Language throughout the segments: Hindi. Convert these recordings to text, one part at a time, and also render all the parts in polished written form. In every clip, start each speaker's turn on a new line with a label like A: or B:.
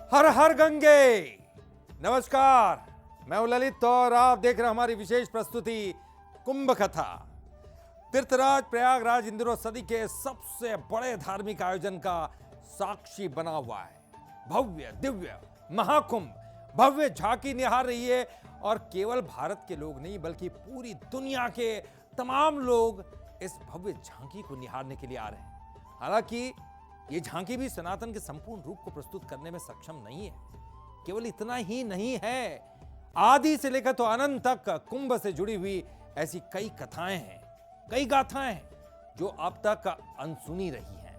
A: हर हर गंगे। नमस्कार, मैं हूं ललित और आप देख रहे हैं हमारी विशेष प्रस्तुति कुंभ कथा। तीर्थराज प्रयागराज इन दिनों सदी के सबसे बड़े धार्मिक आयोजन का साक्षी बना हुआ है। भव्य दिव्य महाकुंभ भव्य झांकी निहार रही है और केवल भारत के लोग नहीं बल्कि पूरी दुनिया के तमाम लोग इस भव्य झांकी को निहारने के लिए आ रहे हैं। हालांकि ये झांकी भी सनातन के संपूर्ण रूप को प्रस्तुत करने में सक्षम नहीं है। केवल इतना ही नहीं है, आदि से लेकर तो अनंत तक कुंभ से जुड़ी हुई ऐसी कई कथाएं हैं, कई गाथाएं हैं जो अब तक अनसुनी रही हैं।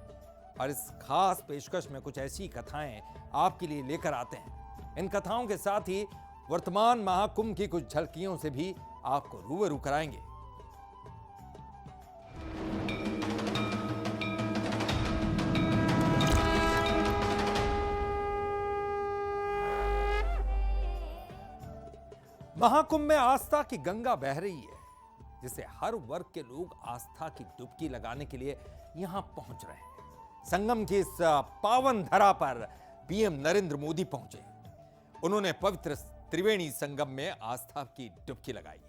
A: और इस खास पेशकश में कुछ ऐसी कथाएं आपके लिए लेकर आते हैं। इन कथाओं के साथ ही वर्तमान महाकुंभ की कुछ झलकियों से भी आपको रूबरू कराएंगे। महाकुंभ में आस्था की गंगा बह रही है, जिसे हर वर्ग के लोग आस्था की डुबकी लगाने के लिए यहां पहुंच रहे हैं। संगम की इस पावन धरा पर पीएम नरेंद्र मोदी पहुंचे। उन्होंने पवित्र त्रिवेणी संगम में आस्था की डुबकी लगाई।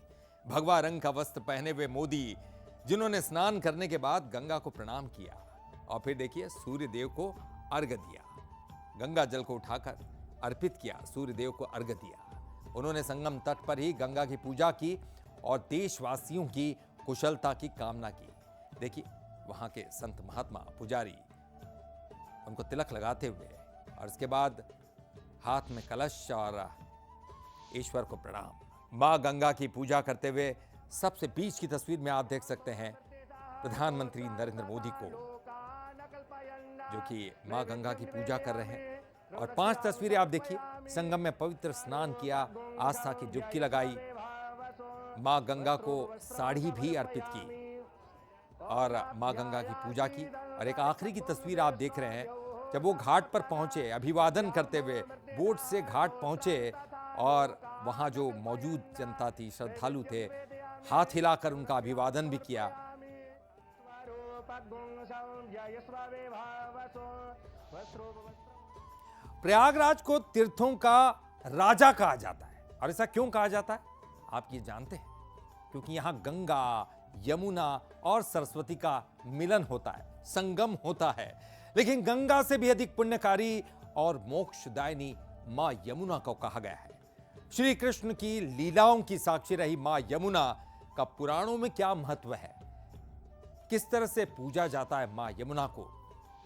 A: भगवा रंग का वस्त्र पहने हुए मोदी, जिन्होंने स्नान करने के बाद गंगा को प्रणाम किया और फिर देखिए सूर्य देव को अर्घ्य दिया। गंगा जल को उठाकर अर्पित किया, सूर्य देव को अर्घ्य दिया। उन्होंने संगम तट पर ही गंगा की पूजा की और देशवासियों की कुशलता की कामना की। देखिए वहां के संत महात्मा पुजारी उनको तिलक लगाते हुए और इसके बाद हाथ में कलश और ईश्वर को प्रणाम। मां गंगा की पूजा करते हुए सबसे बीच की तस्वीर में आप देख सकते हैं प्रधानमंत्री नरेंद्र मोदी को, जो कि मां गंगा की पूजा कर रहे हैं। और 5 तस्वीरें आप देखिए, संगम में पवित्र स्नान किया, आस्था की डुबकी लगाई, मां गंगा को साड़ी भी अर्पित की और मां गंगा की पूजा की। और एक आखिरी की तस्वीर आप देख रहे हैं, जब वो घाट पर पहुंचे, अभिवादन करते हुए बोट से घाट पहुंचे और वहां जो मौजूद जनता थी, श्रद्धालु थे, हाथ हिलाकर उनका अभिवादन भी किया। प्रयागराज को तीर्थों का राजा कहा जाता है। और ऐसा क्यों कहा जाता है आप ये जानते हैं? क्योंकि यहां गंगा, यमुना और सरस्वती का मिलन होता है, संगम होता है। लेकिन गंगा से भी अधिक पुण्यकारी और मोक्षदायिनी मां यमुना को कहा गया है। श्री कृष्ण की लीलाओं की साक्षी रही मां यमुना का पुराणों में क्या महत्व है, किस तरह से पूजा जाता है मां यमुना को,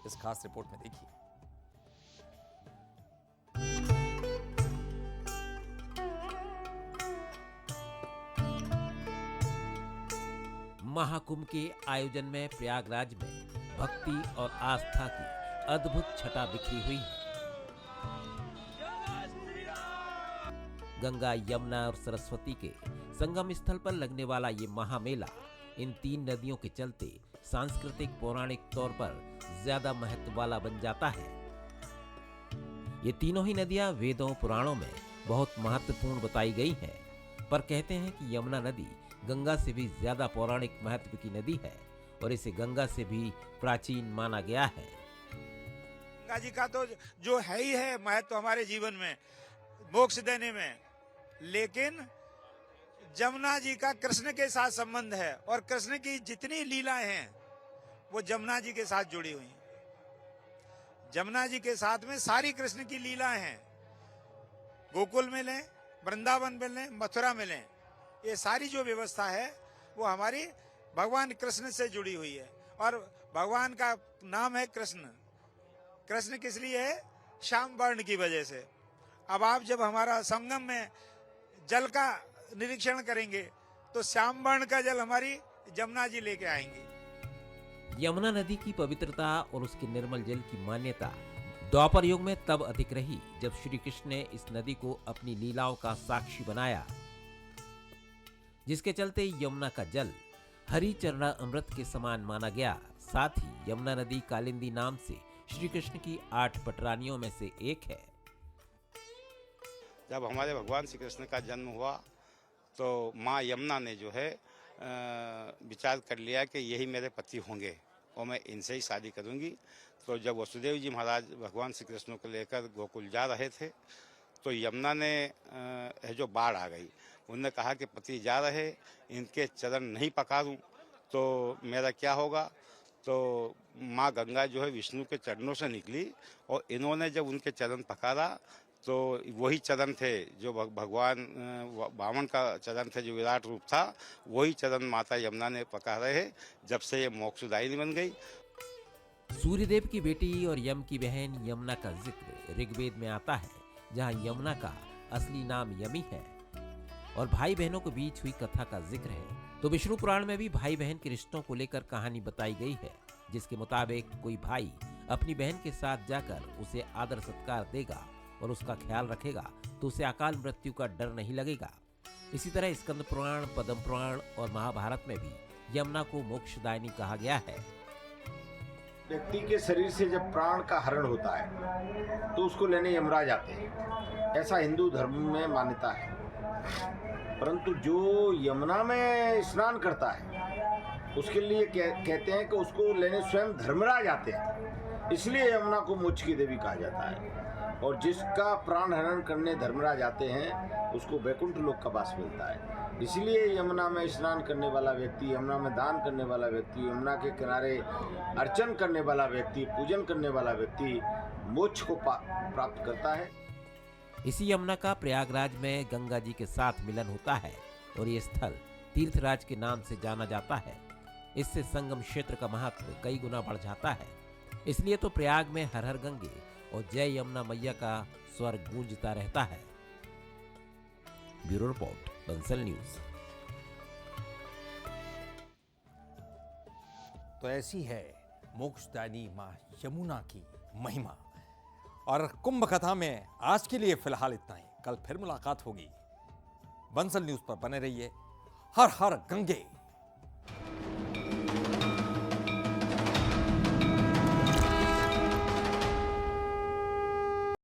A: इस खास रिपोर्ट में देखिए।
B: महाकुंभ के आयोजन में प्रयागराज में भक्ति और आस्था की अद्भुत छटा बिखरी हुई है। गंगा, यमुना और सरस्वती के संगम स्थल पर लगने वाला ये महामेला इन 3 नदियों के चलते सांस्कृतिक पौराणिक तौर पर ज्यादा महत्व वाला बन जाता है। ये तीनों ही नदियां वेदों पुराणों में बहुत महत्वपूर्ण बताई गई हैं, पर कहते हैं कि यमुना नदी गंगा से भी ज्यादा पौराणिक महत्व की नदी है और इसे गंगा से भी प्राचीन माना गया है।
C: गंगा जी का तो जो है ही है महत्व हमारे जीवन में, मोक्ष देने में, लेकिन जमुना जी का कृष्ण के साथ संबंध है और कृष्ण की जितनी लीलाएं हैं वो जमुना जी के साथ जुड़ी हुई हैं। जमुना जी के साथ में सारी कृष्ण की लीलाएं हैं। गोकुल में लें, वृंदावन में लें, मथुरा में लें, ये सारी जो व्यवस्था है वो हमारी भगवान कृष्ण से जुड़ी हुई है। और भगवान का नाम है कृष्ण। कृष्ण किस लिए है? श्याम वर्ण की वजह से। अब आप जब हमारा संगम में जल का निरीक्षण करेंगे तो श्याम वर्ण का जल हमारी जमुना जी लेके आएंगी।
B: यमुना नदी की पवित्रता और उसके निर्मल जल की मान्यता द्वापर युग में तब अधिक रही जब श्री कृष्ण ने इस नदी को अपनी लीलाओं का साक्षी बनाया, जिसके चलते यमुना का जल हरि चरणा अमृत के समान माना गया। साथ ही यमुना नदी कालिंदी नाम से श्री कृष्ण की 8 पटरानियों में से एक है।
D: जब हमारे भगवान श्री कृष्ण का जन्म हुआ तो माँ यमुना ने जो है विचार कर लिया कि यही मेरे पति होंगे। और मैं इनसे ही शादी करूंगी। तो जब वसुदेव जी महाराज भगवान श्री कृष्ण को लेकर गोकुल जा रहे थे तो यमुना ने जो बाढ़ आ गई, उन्होंने कहा कि पति जा रहे, इनके चरण नहीं पखारूं तो मेरा क्या होगा। तो माँ गंगा जो है विष्णु के चरणों से निकली और इन्होंने जब उनके चरण पखारा तो वही चरण थे जो भगवान वामन का चरण थे, जो विराट रूप था, वही चरण माता यमुना ने पखारे हैं। जब से ये मोक्षदायिनी बन गई।
B: सूर्यदेव की बेटी और यम की बहन यमुना का जिक्र ऋग्वेद में आता है, जहां यमुना का असली नाम यमी है और भाई बहनों के बीच हुई कथा का जिक्र है। तो विष्णु पुराण में भी भाई बहन के रिश्तों को लेकर कहानी बताई गई है, जिसके मुताबिक कोई भाई अपनी बहन के साथ जाकर उसे आदर सत्कार देगा और उसका ख्याल रखेगा तो उसे अकाल मृत्यु का डर नहीं लगेगा। इसी तरह स्कंद पुराण, पद्म पुराण और महाभारत में भी यमुना को मोक्षदायिनी कहा गया है।
E: व्यक्ति के शरीर से जब प्राण का हरण होता है तो उसको लेने यमराज आते हैं, ऐसा हिंदू धर्म में मान्यता है। परंतु जो यमुना में स्नान करता है उसके लिए कहते हैं कि उसको लेने स्वयं धर्मराज आते हैं, इसलिए यमुना को मोक्ष की देवी कहा जाता है। और जिसका प्राण हरण करने धर्मराज आते हैं उसको वैकुंठ लोक का वास मिलता है। इसलिए यमुना में स्नान करने वाला व्यक्ति, यमुना में दान करने वाला व्यक्ति, यमुना के किनारे अर्चन करने वाला व्यक्ति, पूजन करने वाला व्यक्ति मोक्ष को प्राप्त करता है।
B: इसी यमुना का प्रयागराज में गंगा जी के साथ मिलन होता है और ये स्थल तीर्थराज के नाम से जाना जाता है। इससे संगम क्षेत्र का महत्व कई गुना बढ़ जाता है। इसलिए तो प्रयाग में हर हर गंगे और जय यमुना मैया का स्वर गूंजता रहता है। Bureau report, Bansal news.
A: तो ऐसी है मोक्षदायिनी मां यमुना की महिमा। और कुंभ कथा में आज के लिए फिलहाल इतना ही। कल फिर मुलाकात होगी। बंसल न्यूज पर बने रहिए। हर हर गंगे।